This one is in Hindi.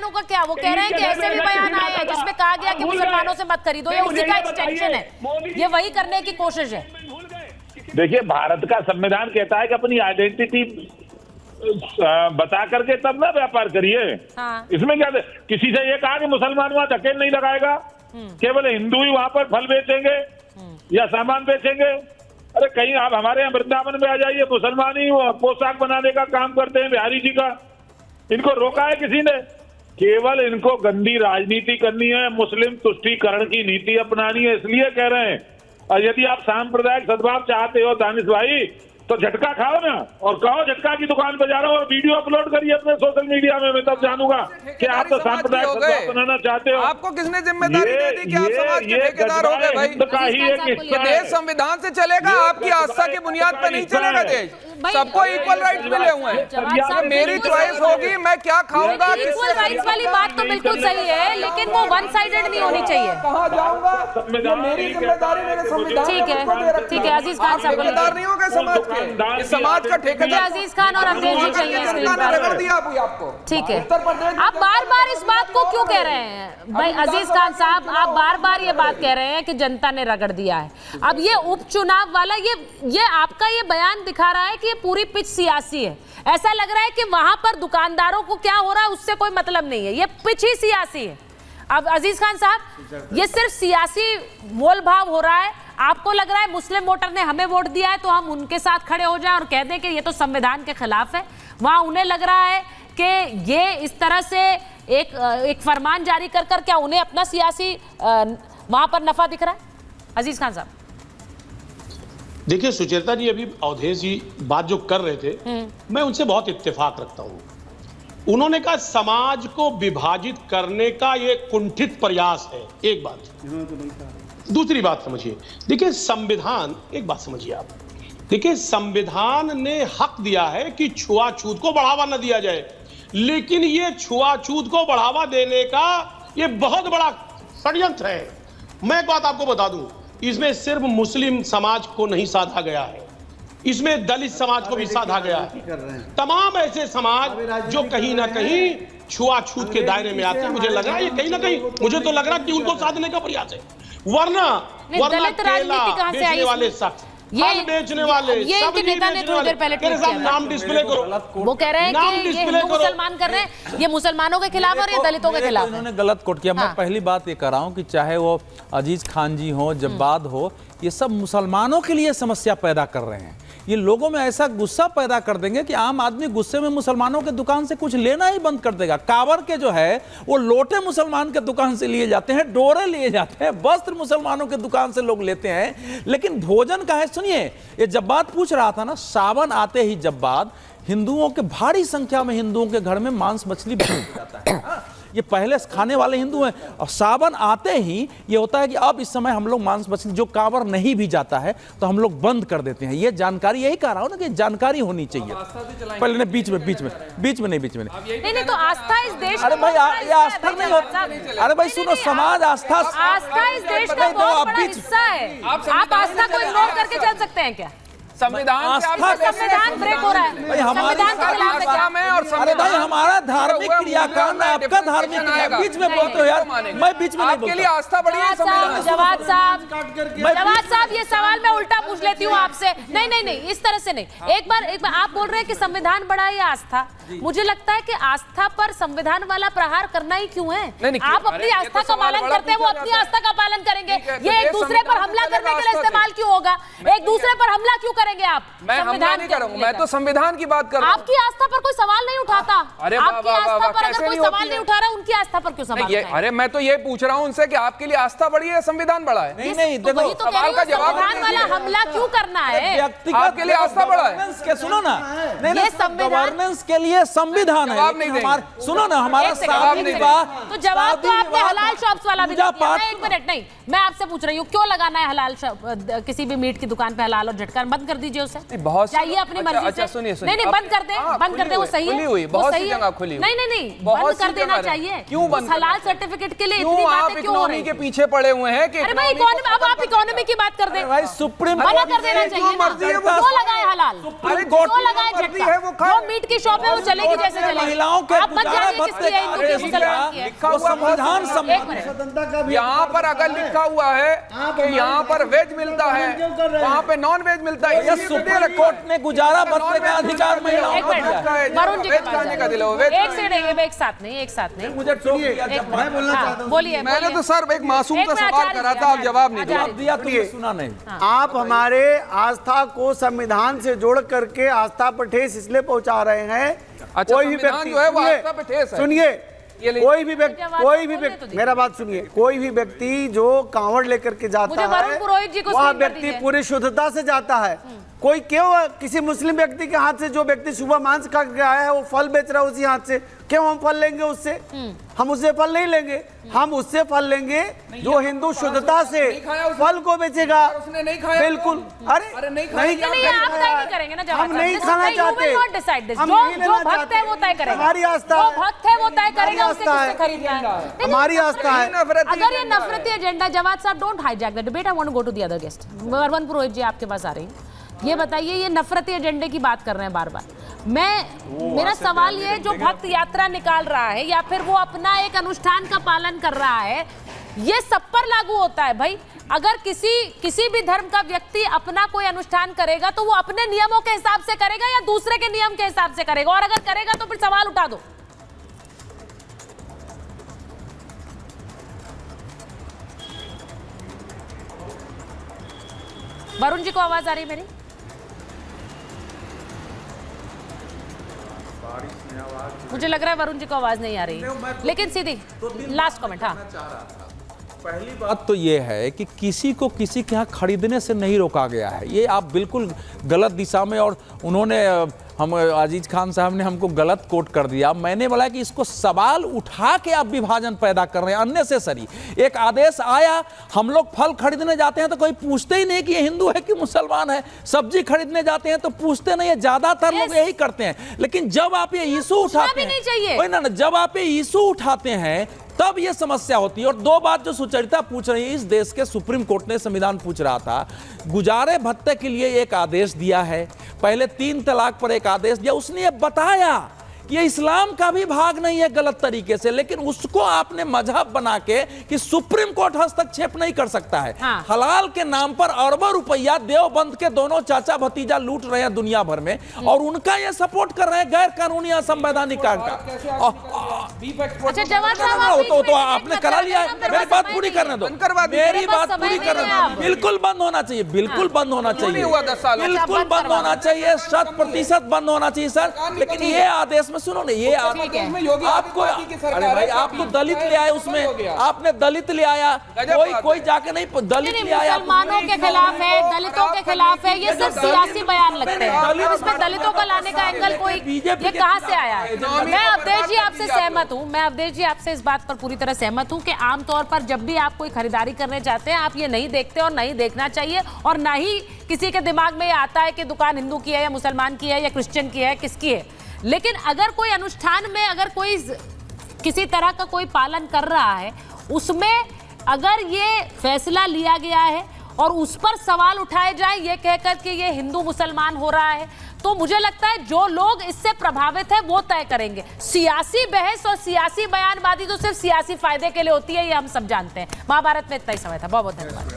बयानों का क्या? वो कह रहे हैं कि ऐसे भी बयान आए हैं जिसमें कहा गया कि मुसलमानों से मत खरीदो, ये उसी का एक्सटेंशन है, ये वही करने की कोशिश है। देखिए, भारत का संविधान कहता है कि अपनी आइडेंटिटी बता करके तब ना व्यापार करिए। हाँ। इसमें क्या, किसी से ये कहा कि मुसलमान वहां धकेल नहीं लगाएगा, केवल हिंदू ही वहां पर फल बेचेंगे या सामान बेचेंगे। अरे कहीं आप हमारे यहाँ वृंदावन में आ जाइए, मुसलमान ही पोशाक बनाने का काम करते हैं, बिहारी जी का। इनको रोका है किसी ने? केवल इनको गंदी राजनीति करनी है, मुस्लिम तुष्टीकरण की नीति अपनानी है, इसलिए कह रहे हैं। और यदि आप सांप्रदायिक सद्भाव चाहते हो दानिश भाई, तो झटका खाओ ना और कहो झटका की दुकान पे जा रहा हो और वीडियो अपलोड करिए अपने सोशल मीडिया में, मैं तब जानूंगा कि आप तो सांप्रदायिक सद्भाव बनाना चाहते हो। आपको किसने जिम्मेदारी दे दी कि आप समाज के ठेकेदार हो गए? भाई ये देश संविधान से चलेगा, आपकी आस्था की बुनियाद पर नहीं चलेगा देश। सबको इक्वल राइट्स मिले हुए हैं, मेरी चॉइस होगी मैं क्या खाऊंगा। इक्वल राइट्स वाली बात तो बिल्कुल सही है, लेकिन वो वन साइडेड नहीं होनी चाहिए। कहाँ जाऊंगा, ये मेरी जिम्मेदारी, मेरे संविधान। ठीक है अजीज खान साहब, जिम्मेदार नहीं होगा समाज के, इस समाज का ठेकेदार। अजीज खान और अवधेश जी चाहिए स्क्रीन पर। आपको ठीक है, आप बार बार इस बात को क्यों कह रहे हैं भाई अजीज खान साहब? आप बार बार ये बात कह रहे हैं कि जनता ने रगड़ दिया है। अब ये उपचुनाव वाला ये आपका ये बयान दिखा रहा है कि ये पूरी पिच सियासी है। ऐसा लग रहा है कि वहां पर दुकानदारों को क्या हो रहा है उससे कोई मतलब नहीं है, ये पिच ही सियासी है। अब अजीज खान साहब, ये सिर्फ सियासी मोल भाव हो रहा है। आपको लग रहा है मुस्लिम वोटर ने हमें वोट दिया है तो हम उनके साथ खड़े हो जाएं और कह दें कि ये तो संविधान के खिलाफ है। वहां उन्हें लग रहा है कि ये इस तरह से एक फरमान जारी कर क्या उन्हें अपना सियासी वहां पर नफा दिख रहा है? अजीज खान साहब देखिए सुचेता जी, अभी अवधेश जी बात जो कर रहे थे, मैं उनसे बहुत इत्तेफाक रखता हूं। उन्होंने कहा समाज को विभाजित करने का ये कुंठित प्रयास है, एक बात। दूसरी बात समझिए, देखिए संविधान, एक बात समझिए आप, देखिए संविधान ने हक दिया है कि छुआछूत को बढ़ावा न दिया जाए, लेकिन ये छुआछूत को बढ़ावा देने का ये बहुत बड़ा षड्यंत्र है। मैं एक बात आपको बता दूं, इसमें सिर्फ मुस्लिम समाज को नहीं साधा गया है, इसमें दलित समाज को भी साधा गया है। तमाम ऐसे समाज जो कहीं ना कहीं छुआछूत के दायरे में आते हैं, मुझे लग रहा है ये कहीं ना कहीं, मुझे तो लग रहा है कि उनको साधने का प्रयास है। वरना केला बेचने वाले शख्स, फल बेचने वाले, ये नेता ने थोड़ी देर पहले ट्वीट किया, नाम डिस्प्ले करो। वो कह रहे हैं कि ये हिंदू मुसलमान कर रहे हैं, ये मुसलमानों के खिलाफ और ये दलितों के खिलाफ। इन्होंने गलत कोट किया। मैं पहली बात ये कर रहा हूँ कि चाहे वो अजीज खान जी हो, जब्बाद हो, ये सब मुसलमानों के लिए समस्या पैदा कर रहे हैं। ये लोगों में ऐसा गुस्सा पैदा कर देंगे कि आम आदमी गुस्से में मुसलमानों के दुकान से कुछ लेना ही बंद कर देगा। कांवर के जो है वो लोटे मुसलमान के दुकान से लिए जाते हैं, डोरे लिए जाते हैं, वस्त्र मुसलमानों के दुकान से लोग लेते हैं, लेकिन भोजन का है। सुनिए, ये जब्बाद पूछ रहा था ना, सावन आते ही जब्बाद, हिंदुओं के भारी संख्या में हिंदुओं के घर में मांस मछली बन जाता है। ये पहले खाने वाले हिंदू हैं, और सावन आते ही ये होता है कि अब इस समय हम लोग मांस मछली, जो कांवर नहीं भी जाता है तो हम लोग बंद कर देते हैं। ये जानकारी, यही कह रहा हूं ना कि जानकारी होनी चाहिए। पहले ने बीच में नहीं, तो आस्था इस देश, अरे भाई ये आस्था नहीं होता। अरे भाई सुनो, समाज आस्था इस देश का बहुत बड़ा हिस्सा है। आप आस्था को इग्नोर करके चल सकते हैं क्या? संविधान ब्रेक हो रहा है, संविधान के खिलाफ है क्या? अरे भाई हमारा धार्मिक क्रियाकांड, आपका धार्मिक क्रिया, बीच में बोलते हो यार, मैं बीच में नहीं बोलता। आपके लिए आस्था बढ़ी है संविधान। जवाद साहब ये सवाल मैं उल्टा पूछ लेती हूँ आपसे। नहीं, इस तरह से नहीं। एक बार आप बोल रहे हैं कि संविधान बड़ा है या आस्था? मुझे लगता है कि आस्था पर संविधान वाला प्रहार करना ही क्यों है? आप अपनी आस्था का पालन करते हैं, वो अपनी आस्था का पालन करेंगे। ये एक दूसरे पर हमला करने के लिए इस्तेमाल क्यों होगा? एक दूसरे पर हमला क्यों करेंगे आप? मैं हमला नहीं करूंगा, मैं तो संविधान की बात कर रहा हूं। आपकी आस्था पर कोई सवाल नहीं उठाता। अरे आपकी आस्था पर अगर कोई सवाल नहीं उठा रहा, उनकी आस्था पर क्यों सवाल उठाएं? अरे मैं तो ये पूछ रहा हूं उनसे कि आपके लिए आस्था बढ़ी है, संविधान बड़ा है? नहीं, देखो सवाल का जवाब, संविधान वाला हमला क्यों करना है? आपके लिए आस्था बढ़ा है? सुनो ना, नहीं, गवर्नेंस के लिए संविधान है। सुनो ना, हमारा शादी विवाह, तो जवाब तो आपने हलाल शॉप्स वाला भी दिया। एक मिनट, नहीं, मैं आपसे पूछ रही हूँ क्यों लगाना है हलाल, किसी भी मीट की दुकान पे हलाल और झटका बंद कर दीजिए उसे। बहुत चाहिए अपनी मर्जी से। सुनिए नहीं नहीं, बंद कर दे, बंद कर दे, वो सही है, खुली हुई, बहुत सी जगह खुली हुई। नहीं नहीं, बंद कर देना चाहिए। क्यों बंद? हलाल सर्टिफिकेट के लिए क्यों इतनी आप बातें क्यों हो रही इकोनॉमी के पीछे पड़े हुए हैं कि अरे भाई इकोनॉमी, अब आप इकोनॉमी की बात कर दे भाई सुप्रीम मना कर देना चाहिए ना। वो लगाए हलाल, वो लगाए झटका, जो मीट की शॉप है वो चलेगी जैसे चलेगी। महिलाओं के आप मत जानिए किसकी है, हिंदू की, मुसलमान की है। संविधान यहाँ पर अगर लिखा हुआ है कि यहाँ पर वेज मिलता है, वहाँ पे नॉन वेज मिलता है। सुप्रीम कोर्ट ने गुजारा भत्ते का अधिकार महिलाओं एक को दिया है। मिनट, वरुण जी के वेज पास खाने का दिला हो, जाइए। वेज एक से देंगे, एक साथ नहीं, एक साथ नहीं। मुझे सुनिए, मैं बोलना हाँ, चाहता हूँ। बोलिए। मैंने तो सर एक मासूम एक का मिनट, सवाल आचार्य करा जी, था, आप जवाब नहीं आचार्य दिया। दिया, तुमने सुना नहीं। आप हमारे आस्था को संविधान से जोड़ करके आस्था पर ठेस इसलिए पहुंचा रहे हैं। अच्छा, कोई भी संविधान व्यक्ति जो है वो सुनिए, आस्था पे ठेस है। सुनिए, ये ले- कोई भी व्यक्ति, जवाब कोई भी बोलने तो व्यक्ति, दीजिए। मेरा बात सुनिए, कोई भी व्यक्ति जो कांवड़ लेकर के जाता मुझे वरुण है, पुरोहित जी को वह स्क्रीन पर व्यक्ति दीजिए। पूरी शुद्धता से जाता है। कोई क्यों किसी मुस्लिम व्यक्ति के हाथ से, जो व्यक्ति सुबह मांस खा के आया है, वो फल बेच रहा है उसी हाथ से, क्यों हम फल लेंगे उससे? हम उससे फल नहीं लेंगे, हम उससे फल लेंगे जो हिंदू शुद्धता से फल को बेचेगा। उसने नहीं खाया, बिल्कुल। अरे नहीं खाया। नहीं, आप तय नहीं करेंगे ना जवाब। हम नहीं खाना चाहते, हम जो नहीं लेना भक्त चाहते। है वो तय करेगा। हमारी आस्था जो है, भक्त है वो तय करेगा उसे आस्था किससे है। खरीदना है। नहीं, हमारी आस्था है। अगर ये नफरती एजेंडा, जवाब साहब don't hijack the debate, I want to go to the other guest. Varun Purohit ji आपके पास आ रही हैं। ये बताइए, ये नफरती एजेंडे की बात कर रहे हैं बार बार। मेरा सवाल ये है, जो भक्त यात्रा निकाल रहा है या फिर वो अपना एक अनुष्ठान का पालन कर रहा है, ये सब पर लागू होता है भाई। अगर किसी भी धर्म का व्यक्ति अपना कोई अनुष्ठान करेगा तो वो अपने नियमों के हिसाब से करेगा या दूसरे के नियम के हिसाब से करेगा, और अगर करेगा तो फिर सवाल उठा दो। वरुण जी को आवाज आ रही है मेरी? मुझे लग रहा है वरुण जी को आवाज नहीं आ रही, लेकिन सीधी लास्ट कमेंट। हाँ, पहली बात तो ये है कि किसी को किसी के यहाँ खरीदने से नहीं रोका गया है। ये आप बिल्कुल गलत दिशा में, और उन्होंने हम अजीज खान साहब ने हमको गलत कोट कर दिया। मैंने बोला कि इसको सवाल उठा के आप विभाजन पैदा कर रहे हैं अननेसेसरी। एक आदेश आया, हम लोग फल खरीदने जाते हैं तो कोई पूछते ही नहीं कि ये हिंदू है कि मुसलमान है। सब्जी खरीदने जाते हैं तो पूछते नहीं है, ज्यादातर लोग यही करते हैं। लेकिन जब आप ये इशू उठाते हैं, नहीं चाहिए। वही ना, जब आप ये इशू उठाते हैं तब ये समस्या होती है। और दो बात जो सुचरिता पूछ रही है, इस देश के सुप्रीम कोर्ट ने संविधान पूछ रहा था, गुजारे भत्ते के लिए एक आदेश दिया है, पहले 3 तलाक पर एक आदेश दिया। उसने ये बताया कि ये इस्लाम का भी भाग नहीं है गलत तरीके से, लेकिन उसको आपने मजहब बना के कि सुप्रीम कोर्ट हस्तक्षेप नहीं कर सकता है। हाँ। हलाल के नाम पर अरबों रुपया देवबंद के दोनों चाचा भतीजा लूट रहे हैं दुनिया भर में, और उनका ये सपोर्ट कर रहे हैं गैर कानूनी असंवैधानिक काम का। अच्छा जवाब साहब, तो आपने करा लिया है। मेरी बात पूरी करने दो, मेरी बात पूरी करने दो। बिल्कुल बंद होना चाहिए, बिल्कुल बंद होना चाहिए, बिल्कुल बंद होना चाहिए, 100% बंद होना चाहिए सर। लेकिन ये आदेश में सुनो ना, ये आपको, अरे भाई आप तो दलित ले आए, उसमें आपने दलित ले आया, कोई जाके नहीं दलित ले आया, मुसलमानों के खिलाफ है, दलितों के खिलाफ है, ये सिर्फ सियासी बयान लगते हैं। अब इसमें दलितों का लाने का एंगल कोई, ये कहाँ से आया है? मैं अवधेश जी आपसे सहमत हूँ, मैं अवधेश जी आपसे इस बात पर पूरी तरह सहमत हूँ कि आमतौर पर जब भी आप कोई खरीदारी करने जाते हैं, आप ये नहीं देखते और नहीं देखना चाहिए, और ना ही किसी के दिमाग में ये आता है कि दुकान हिंदू की है या मुसलमान की है या क्रिश्चियन की है, किसकी है। लेकिन अगर कोई अनुष्ठान में अगर कोई किसी तरह का कोई पालन कर रहा है, उसमें अगर ये फैसला लिया गया है और उस पर सवाल उठाए जाए ये कहकर कि ये हिंदू मुसलमान हो रहा है, तो मुझे लगता है जो लोग इससे प्रभावित है वो तय करेंगे। सियासी बहस और सियासी बयानबाजी तो सिर्फ सियासी फायदे के लिए होती है, ये हम सब जानते हैं। महाभारत में इतना ही समय था। बहुत बहुत धन्यवाद।